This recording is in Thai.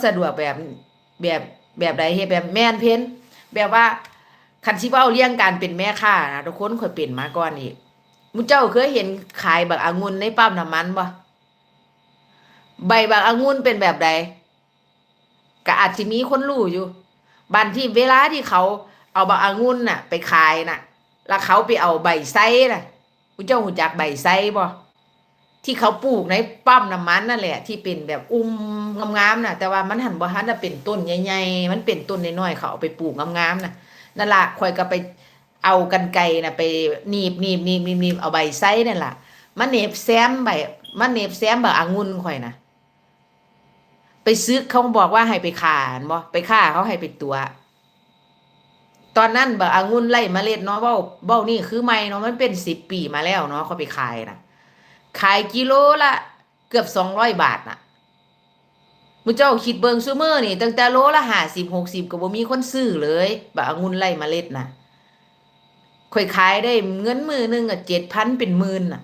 สะดวกแบบแบบใดเฮ็ดแบบแม่นเพ้นแบบว่าคันสิเว้าเรื่องการเป็นแม่ค้านะทุกคนเคยเป็นมาก่อนอีกมุเจ้าเคยเห็นขายบักองุ่นในปั๊มน้ำมันบ่ใบบักองุ่นเป็นแบบใดก็อาจสิมีคนรู้อยู่บัดที่เวลาที่เขาเอาบักองุ่นน่ะไปขายน่ะแล้วเขาไปเอาใบไส้น่ะมุเจ้ารู้จักใบไส้บ่ ที่เขาปลูกในปั๊มน้ำมันนั่นแหละที่เป็นแบบงามๆน่ะแต่ว่ามันหันบ่ทันน่ะเป็นต้นใหญ่ๆมันเป็นต้นน้อยๆเขาเอาไปปลูกงามๆน่ะนั่นล่ะข่อยก็ไปเอากรรไกรน่ะไปหนีบเอาใบไส้นั่นล่ะมาเหน็บแซมใบมาเหน็บแซมแบบองุ่นข่อยน่ะไปซื้อเขาบอกว่าให้ไปฆ่าหั่นบ่ไปฆ่าเขาให้ไปตัวตอนนั้นแบบองุ่นไล่เมล็ดเนาะเว้านี่คือใหม่เนาะมันเป็น10 ปีมาแล้วเนาะเขาไปขายน่ะขายกิโลละเกือบ200 บาทน่ะ มื้อเจ้าคิดเบิ่งซุมื้อนี่ตั้งแต่โลละ50-60ก็บ่มีคนซื้อเลยบักองุ่นไร้เมล็ดน่ะข่อยขายได้เงินมื้อหนึงอะ7,000เป็นหมื่นน่ะ